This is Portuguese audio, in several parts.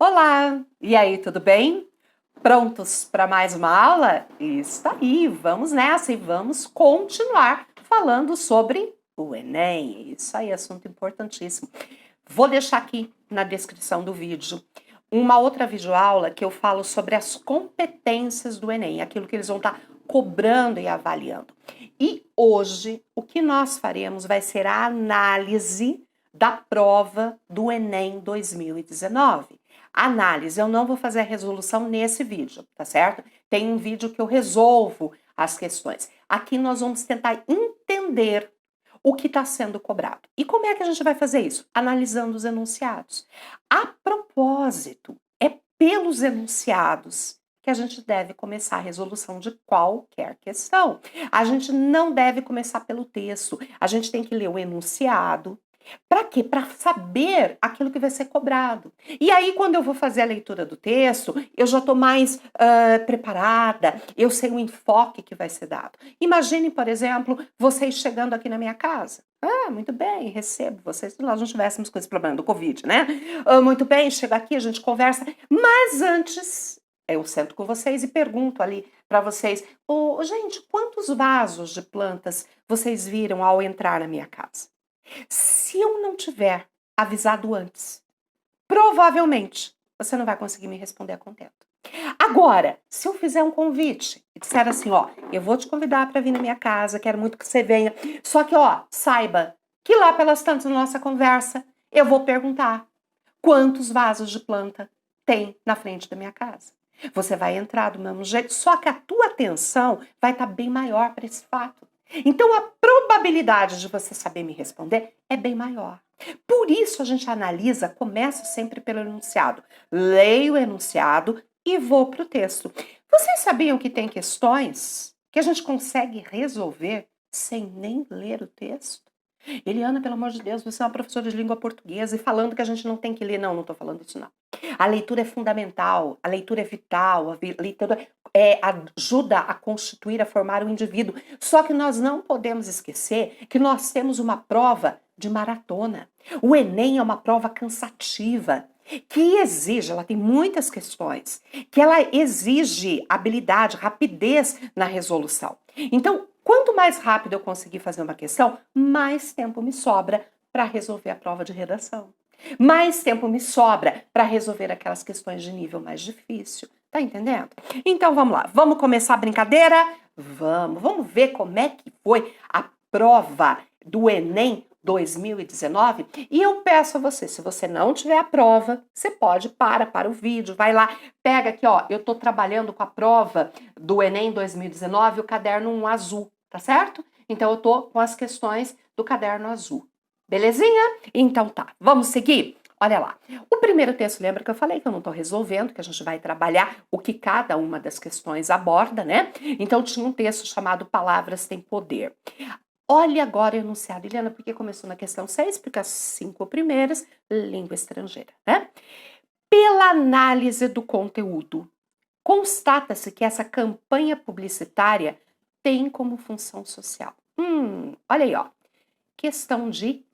Olá! E aí, tudo bem? Prontos para mais uma aula? Isso aí, vamos nessa e vamos continuar falando sobre o Enem. Isso aí, assunto importantíssimo. Vou deixar aqui na descrição do vídeo uma outra videoaula que eu falo sobre as competências do Enem, aquilo que eles vão estar cobrando e avaliando. E hoje, o que nós faremos vai ser a análise da prova do Enem 2019. Análise, eu não vou fazer a resolução nesse vídeo, tá certo? Tem um vídeo que eu resolvo as questões. Aqui nós vamos tentar entender o que está sendo cobrado. E como é que a gente vai fazer isso? Analisando os enunciados. A propósito, é pelos enunciados que a gente deve começar a resolução de qualquer questão. A gente não deve começar pelo texto. A gente tem que ler o enunciado. Para quê? Para saber aquilo que vai ser cobrado. E aí, quando eu vou fazer a leitura do texto, eu já estou mais preparada, eu sei o enfoque que vai ser dado. Imagine, por exemplo, vocês chegando aqui na minha casa. Ah, muito bem, recebo vocês, se nós não tivéssemos com esse problema do Covid, né? Muito bem, chego aqui, a gente conversa, mas antes eu sento com vocês e pergunto ali para vocês, gente, quantos vasos de plantas vocês viram ao entrar na minha casa? Se eu não tiver avisado antes, provavelmente você não vai conseguir me responder a contento. Agora, se eu fizer um convite e disser assim, ó, eu vou te convidar para vir na minha casa, quero muito que você venha, só que, ó, saiba que lá pelas tantas da nossa conversa, eu vou perguntar quantos vasos de planta tem na frente da minha casa. Você vai entrar do mesmo jeito, só que a tua atenção vai estar bem maior para esse fato. Então, a probabilidade de você saber me responder é bem maior. Por isso, a gente analisa, começa sempre pelo enunciado. Leio o enunciado e vou para o texto. Vocês sabiam que tem questões que a gente consegue resolver sem nem ler o texto? Eliana, pelo amor de Deus, você é uma professora de língua portuguesa e falando que a gente não tem que ler. Não, não estou falando isso, não. A leitura é fundamental, a leitura é vital, a leitura ajuda a constituir, a formar o indivíduo. Só que nós não podemos esquecer que nós temos uma prova de maratona. O Enem é uma prova cansativa, que exige, ela tem muitas questões, que ela exige habilidade, rapidez na resolução. Então, quanto mais rápido eu conseguir fazer uma questão, mais tempo me sobra para resolver a prova de redação. Mais tempo me sobra para resolver aquelas questões de nível mais difícil. Tá entendendo? Então vamos lá, vamos começar a brincadeira? Vamos ver como é que foi a prova do Enem 2019. E eu peço a você, se você não tiver a prova, você pode para o vídeo, vai lá, pega aqui, ó, eu tô trabalhando com a prova do Enem 2019, o caderno 1 azul, tá certo? Então eu tô com as questões do caderno azul. Belezinha? Então tá, vamos seguir? Olha lá, o primeiro texto, lembra que eu falei que eu não estou resolvendo, que a gente vai trabalhar o que cada uma das questões aborda, né? Então tinha um texto chamado Palavras Têm Poder. Olha agora o enunciado, Eliana, porque começou na questão 6, porque as 5 primeiras, língua estrangeira, né? Pela análise do conteúdo, constata-se que essa campanha publicitária tem como função social. Olha aí, ó, questão de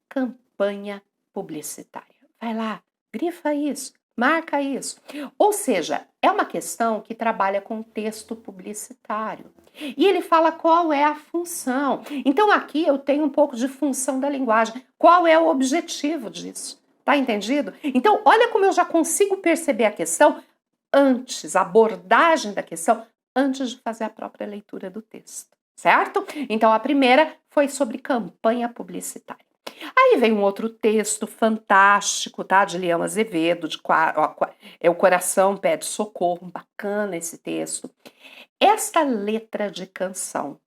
campanha publicitária. Vai lá, grifa isso, marca isso. Ou seja, é uma questão que trabalha com texto publicitário. E ele fala qual é a função. Então aqui eu tenho um pouco de função da linguagem. Qual é o objetivo disso? Tá entendido? Então olha como eu já consigo perceber a questão antes, a abordagem da questão, antes de fazer a própria leitura do texto. Certo? Então a primeira foi sobre campanha publicitária. Aí vem um outro texto fantástico, tá? De Leão Azevedo, O Coração Pede Socorro, bacana esse texto. Esta letra de canção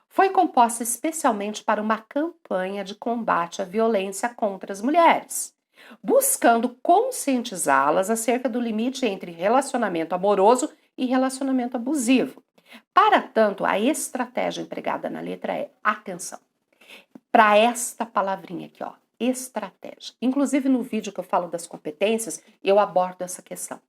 foi composta especialmente para uma campanha de combate à violência contra as mulheres, buscando conscientizá-las acerca do limite entre relacionamento amoroso e relacionamento abusivo. Para tanto, a estratégia empregada na letra é atenção. Para esta palavrinha aqui, ó, estratégia. Inclusive no vídeo que eu falo das competências, eu abordo essa questão.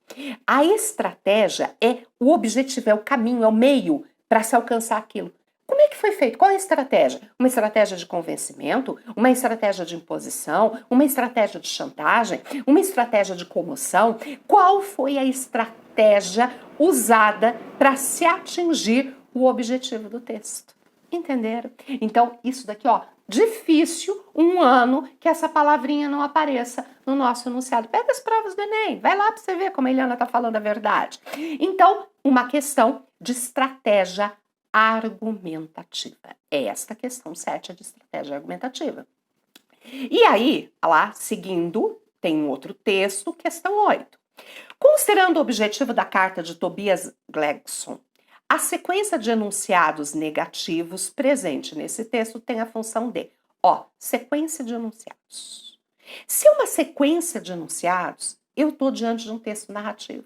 A estratégia é o objetivo, é o caminho, é o meio para se alcançar aquilo. Como é que foi feito? Qual é a estratégia? Uma estratégia de convencimento? Uma estratégia de imposição? Uma estratégia de chantagem? Uma estratégia de comoção? Qual foi a estratégia usada para se atingir o objetivo do texto? Entenderam? Então, isso daqui, ó, difícil um ano que essa palavrinha não apareça no nosso enunciado. Pega as provas do Enem, vai lá para você ver como a Eliana está falando a verdade. Então, uma questão de estratégia argumentativa. É esta questão 7 de estratégia argumentativa. E aí, lá, seguindo, tem um outro texto, questão 8. Considerando o objetivo da carta de Tobias Gregson, a sequência de enunciados negativos presente nesse texto tem a função de, sequência de enunciados. Se uma sequência de enunciados, eu estou diante de um texto narrativo.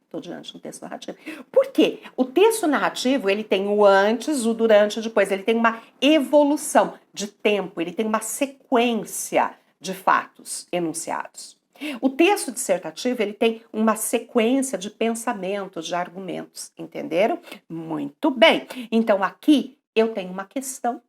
Estou diante de um texto narrativo. Por quê? O texto narrativo, ele tem o antes, o durante e o depois. Ele tem uma evolução de tempo, ele tem uma sequência de fatos enunciados. O texto dissertativo, ele tem uma sequência de pensamentos, de argumentos, entenderam? Muito bem. Então, aqui eu tenho uma questão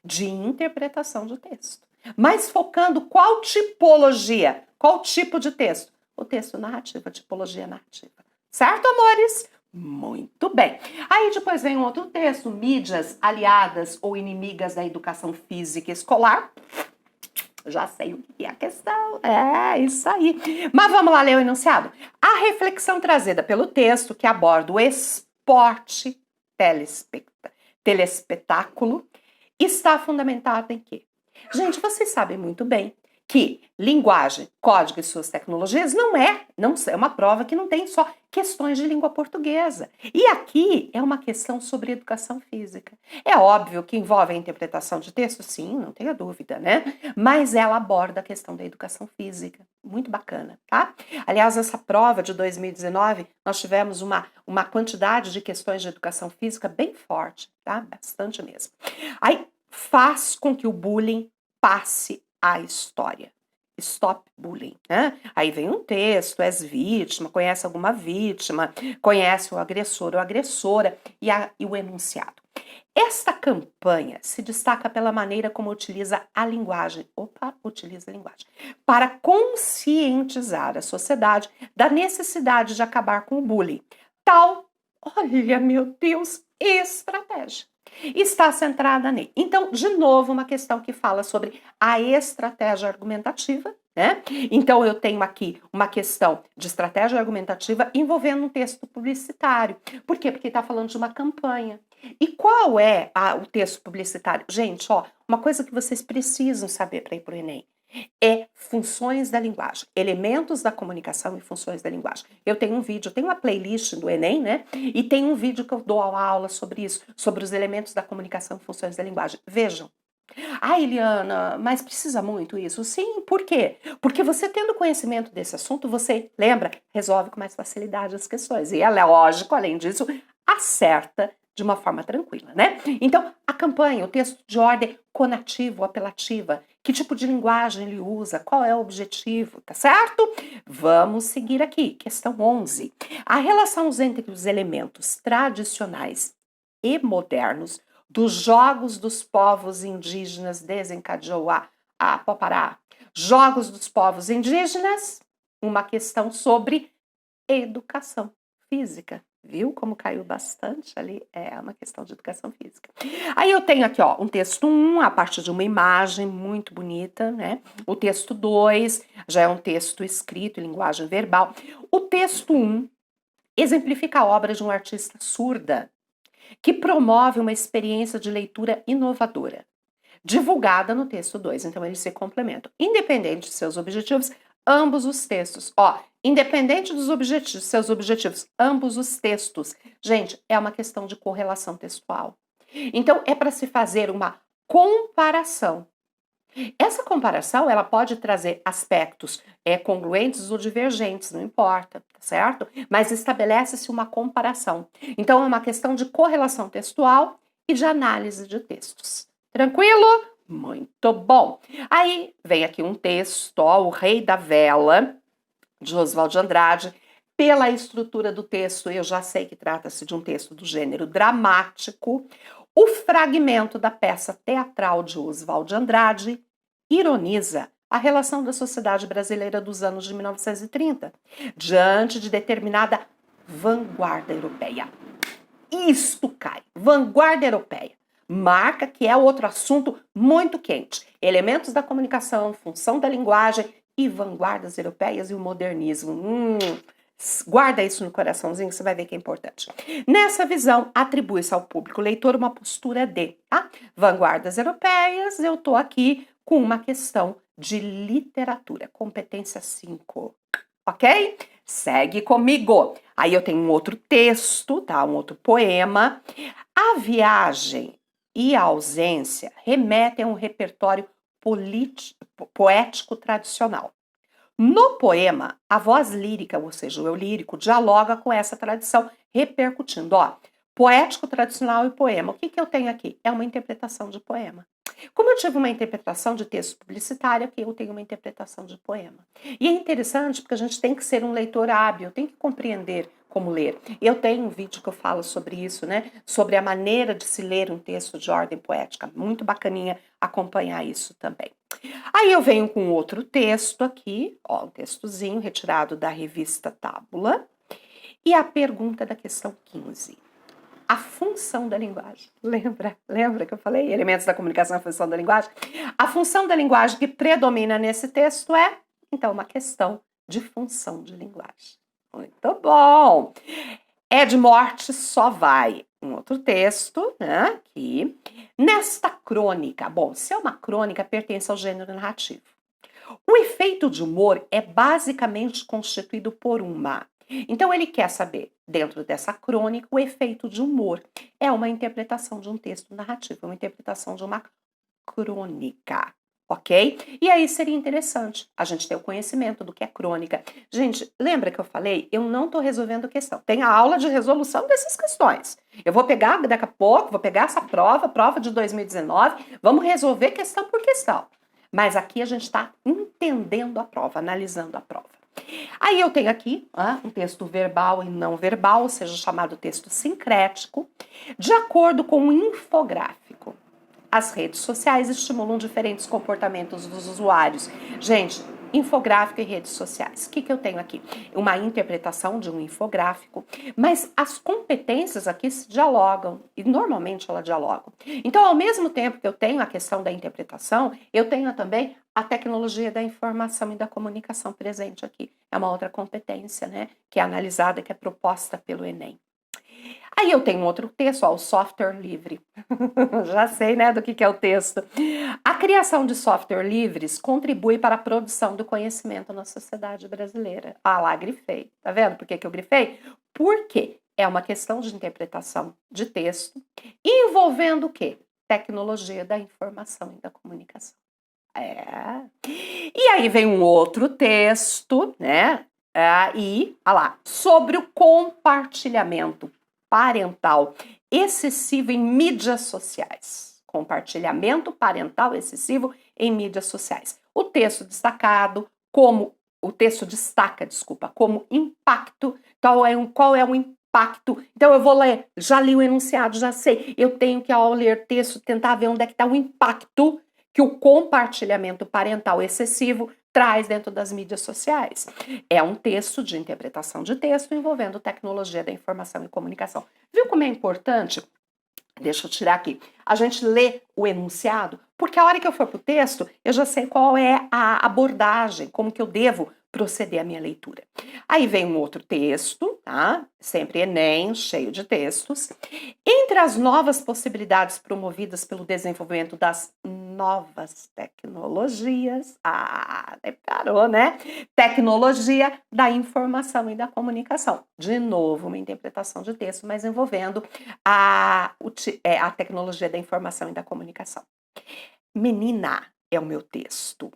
de interpretação do texto. Mas focando qual tipologia? Qual tipo de texto? O texto narrativo, a tipologia narrativa. Certo, amores? Muito bem. Aí depois vem um outro texto, mídias aliadas ou inimigas da educação física escolar. Já sei o que é a questão. É isso aí. Mas vamos lá ler o enunciado. A reflexão trazida pelo texto que aborda o esporte telespetáculo está fundamentada em quê? Gente, vocês sabem muito bem que linguagem, código e suas tecnologias não é uma prova que não tem só questões de língua portuguesa. E aqui é uma questão sobre educação física. É óbvio que envolve a interpretação de texto, sim, não tenha dúvida, né? Mas ela aborda a questão da educação física. Muito bacana, tá? Aliás, essa prova de 2019, nós tivemos uma quantidade de questões de educação física bem forte, tá? Bastante mesmo. Aí faz com que o bullying passe a história. Stop bullying, né? Aí vem um texto, és vítima, conhece alguma vítima, conhece o agressor ou agressora e o enunciado. Esta campanha se destaca pela maneira como utiliza a linguagem, para conscientizar a sociedade da necessidade de acabar com o bullying. Olha, meu Deus, estratégia. Está centrada nele. Então, de novo, uma questão que fala sobre a estratégia argumentativa, né? Então, eu tenho aqui uma questão de estratégia argumentativa envolvendo um texto publicitário. Por quê? Porque está falando de uma campanha. E qual é o texto publicitário? Gente, uma coisa que vocês precisam saber para ir para o Enem é funções da linguagem, elementos da comunicação e funções da linguagem. Eu tenho um vídeo, tenho uma playlist do Enem, né? E tem um vídeo que eu dou aula sobre isso, sobre os elementos da comunicação e funções da linguagem. Vejam. Eliana, mas precisa muito isso? Sim, por quê? Porque você tendo conhecimento desse assunto, você, lembra, resolve com mais facilidade as questões. E ela, é lógico, além disso, acerta de uma forma tranquila, né? Então, a campanha, o texto de ordem conativo, apelativa, que tipo de linguagem ele usa, qual é o objetivo, tá certo? Vamos seguir aqui, questão 11. A relação entre os elementos tradicionais e modernos dos jogos dos povos indígenas desencadeou a Popará. Jogos dos povos indígenas, uma questão sobre educação física. Viu como caiu bastante ali? É uma questão de educação física. Aí eu tenho aqui, um texto 1, a partir de uma imagem muito bonita, né? O texto 2 já é um texto escrito em linguagem verbal. O texto 1 exemplifica a obra de um artista surda que promove uma experiência de leitura inovadora, divulgada no texto 2. Então, eles se complementam. Independente de seus objetivos, ambos os textos. Independente dos objetivos, seus objetivos, ambos os textos. Gente, é uma questão de correlação textual. Então, é para se fazer uma comparação. Essa comparação, ela pode trazer aspectos congruentes ou divergentes, não importa, tá certo? Mas estabelece-se uma comparação. Então, é uma questão de correlação textual e de análise de textos. Tranquilo? Muito bom. Aí, vem aqui um texto, O Rei da Vela, de Oswald de Andrade. Pela estrutura do texto, eu já sei que trata-se de um texto do gênero dramático. O fragmento da peça teatral de Oswald de Andrade ironiza a relação da sociedade brasileira dos anos de 1930, diante de determinada vanguarda europeia. Isto cai, vanguarda europeia. Marca que é outro assunto muito quente. Elementos da comunicação, função da linguagem e vanguardas europeias e o modernismo. Guarda isso no coraçãozinho, você vai ver que é importante. Nessa visão, atribui-se ao público leitor uma postura de vanguardas europeias. Eu estou aqui com uma questão de literatura, competência 5. Ok? Segue comigo. Aí eu tenho um outro texto, tá? Um outro poema. A viagem e a ausência remetem a um repertório poético tradicional. No poema, a voz lírica, ou seja, o eu lírico, dialoga com essa tradição, repercutindo. Poético, tradicional e poema. O que eu tenho aqui? É uma interpretação de poema. Como eu tive uma interpretação de texto publicitário, aqui eu tenho uma interpretação de poema. E é interessante porque a gente tem que ser um leitor hábil, tem que compreender como ler. Eu tenho um vídeo que eu falo sobre isso, né? Sobre a maneira de se ler um texto de ordem poética. Muito bacaninha acompanhar isso também. Aí eu venho com outro texto aqui, um textozinho retirado da revista Tábula. E a pergunta da questão 15. A função da linguagem. Lembra que eu falei? Elementos da comunicação, a função da linguagem? A função da linguagem que predomina nesse texto é, então, uma questão de função de linguagem. Muito bom! É de morte só vai. Um outro texto, né, aqui. Nesta crônica, bom, se é uma crônica, pertence ao gênero narrativo. O efeito de humor é basicamente constituído por uma. Então ele quer saber, dentro dessa crônica, o efeito de humor. É uma interpretação de um texto narrativo, uma interpretação de uma crônica, ok? E aí seria interessante a gente ter o conhecimento do que é crônica. Gente, lembra que eu falei? Eu não estou resolvendo questão. Tem a aula de resolução dessas questões. Eu vou pegar daqui a pouco, vou pegar essa prova de 2019, vamos resolver questão por questão. Mas aqui a gente está entendendo a prova, analisando a prova. Aí eu tenho aqui um texto verbal e não verbal, ou seja, chamado texto sincrético, de acordo com o infográfico. As redes sociais estimulam diferentes comportamentos dos usuários. Gente, infográfico e redes sociais. O que eu tenho aqui? Uma interpretação de um infográfico, mas as competências aqui se dialogam, e normalmente elas dialogam. Então, ao mesmo tempo que eu tenho a questão da interpretação, eu tenho também a tecnologia da informação e da comunicação presente aqui. É uma outra competência, né? Que é analisada, que é proposta pelo Enem. Aí eu tenho outro texto, o software livre. Já sei, né, do que é o texto. A criação de software livres contribui para a produção do conhecimento na sociedade brasileira. Lá, grifei. Tá vendo por que eu grifei? Porque é uma questão de interpretação de texto envolvendo o quê? Tecnologia da informação e da comunicação. E aí vem um outro texto, né? Sobre o compartilhamento parental excessivo em mídias sociais. Compartilhamento parental excessivo em mídias sociais. O texto destaca, como impacto. Então, qual é o impacto? Então, eu vou ler, já li o enunciado, já sei. Eu tenho que, ao ler texto, tentar ver onde é que está o impacto que o compartilhamento parental excessivo traz dentro das mídias sociais. É um texto de interpretação de texto envolvendo tecnologia da informação e comunicação. Viu como é importante? Deixa eu tirar aqui. A gente lê o enunciado, porque a hora que eu for para o texto, eu já sei qual é a abordagem, como que eu devo proceder à minha leitura. Aí vem um outro texto, tá? Sempre Enem, cheio de textos. Entre as novas possibilidades promovidas pelo desenvolvimento das novas tecnologias, parou, né? Tecnologia da informação e da comunicação. De novo, uma interpretação de texto, mas envolvendo a tecnologia da informação e da comunicação. Menina é o meu texto.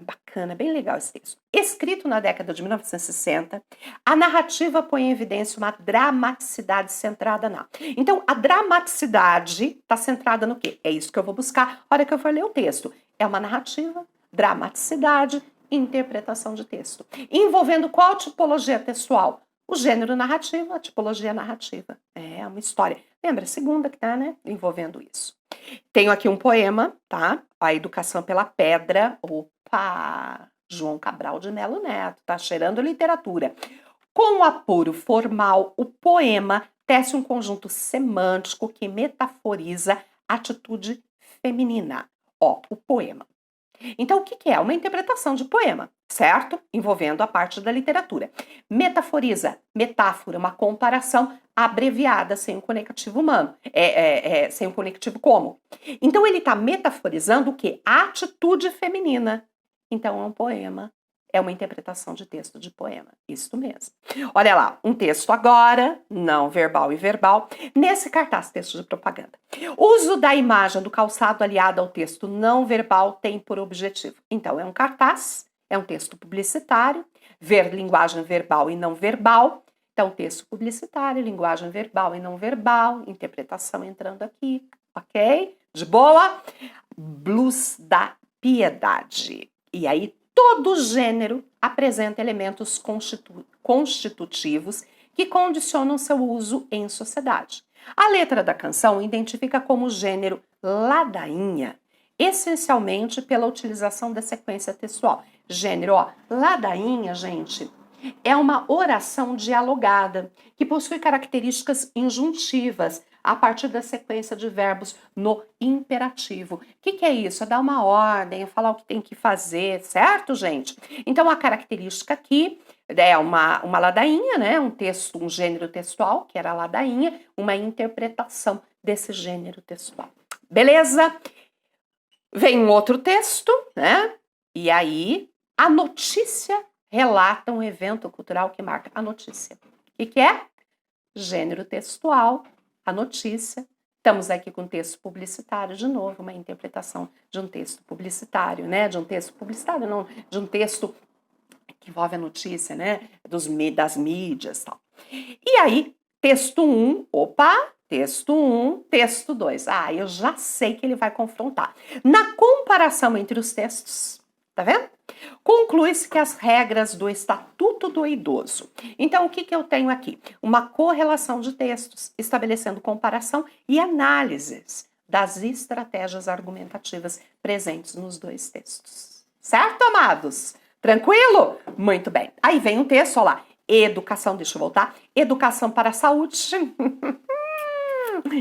Bacana, bem legal esse texto. Escrito na década de 1960, a narrativa põe em evidência uma dramaticidade centrada na... Então, a dramaticidade está centrada no quê? É isso que eu vou buscar na hora que eu for ler o texto. É uma narrativa, dramaticidade e interpretação de texto. Envolvendo qual tipologia textual? O gênero narrativo, a tipologia narrativa. É uma história. Lembra, a segunda que tá, né, envolvendo isso. Tenho aqui um poema, tá? A Educação pela Pedra. Opa! João Cabral de Melo Neto, tá cheirando literatura. Com o apuro formal, o poema tece um conjunto semântico que metaforiza a atitude feminina. Ó, o poema. Então, o que é? Uma interpretação de poema, certo? Envolvendo a parte da literatura. Metaforiza, metáfora, uma comparação abreviada, sem um conectivo humano. Sem um conectivo como? Então, ele está metaforizando o quê? A atitude feminina. Então, é um poema. É uma interpretação de texto de poema. Isso mesmo. Olha lá, um texto agora, não verbal e verbal. Nesse cartaz, texto de propaganda. Uso da imagem do calçado aliado ao texto não verbal tem por objetivo. Então, é um cartaz, é um texto publicitário, ver linguagem verbal e não verbal. Então, texto publicitário, linguagem verbal e não verbal, interpretação entrando aqui, ok? De boa? Blues da piedade. E aí, todo gênero apresenta elementos constitutivos que condicionam seu uso em sociedade. A letra da canção identifica como gênero ladainha, essencialmente pela utilização da sequência textual. Gênero, ó, ladainha, gente, é uma oração dialogada que possui características injuntivas a partir da sequência de verbos no imperativo. O que é isso? É dar uma ordem, é falar o que tem que fazer, certo, gente? Então, a característica aqui é uma ladainha, né? Um texto, um gênero textual, que era a ladainha, uma interpretação desse gênero textual. Beleza? Vem um outro texto, né? E aí, a notícia relata um evento cultural que marca a notícia. O que é? Gênero textual, a notícia. Estamos aqui com texto publicitário, de novo, uma interpretação de um texto publicitário, né? De um texto publicitário, não, de um texto que envolve a notícia, né? Das mídias e tal. E aí, texto 1, texto 1, texto 2. Ah, eu já sei que ele vai confrontar. Na comparação entre os textos, tá vendo? Conclui-se que as regras do Estatuto do Idoso. Então, o que eu tenho aqui? Uma correlação de textos, estabelecendo comparação e análises das estratégias argumentativas presentes nos dois textos. Certo, amados? Tranquilo? Muito bem. Aí vem um texto, olha lá. Educação, deixa eu voltar. Educação para a saúde.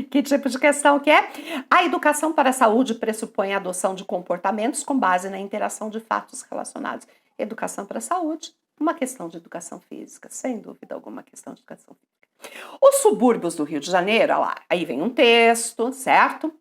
Que tipo de questão que é? A educação para a saúde pressupõe a adoção de comportamentos com base na interação de fatos relacionados. Educação para a saúde, uma questão de educação física, sem dúvida alguma questão de educação física. Os subúrbios do Rio de Janeiro, olha lá, aí vem um texto, certo?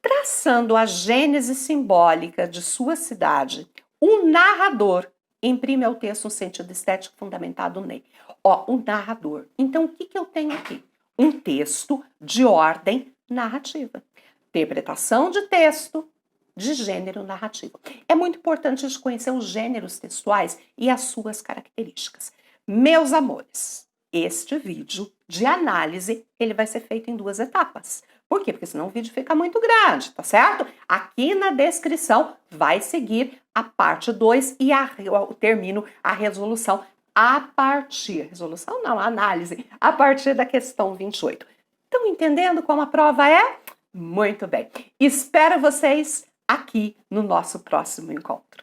Traçando a gênese simbólica de sua cidade, o narrador imprime ao texto um sentido estético fundamentado nele. Ó, o narrador. Então, o que eu tenho aqui? Um texto de ordem narrativa. Interpretação de texto de gênero narrativo. É muito importante a gente conhecer os gêneros textuais e as suas características. Meus amores, este vídeo de análise, ele vai ser feito em 2 etapas. Por quê? Porque senão o vídeo fica muito grande, tá certo? Aqui na descrição vai seguir a parte 2 e eu termino a resolução a partir, resolução não, análise, a partir da questão 28. Estão entendendo como a prova é? Muito bem. Espero vocês aqui no nosso próximo encontro.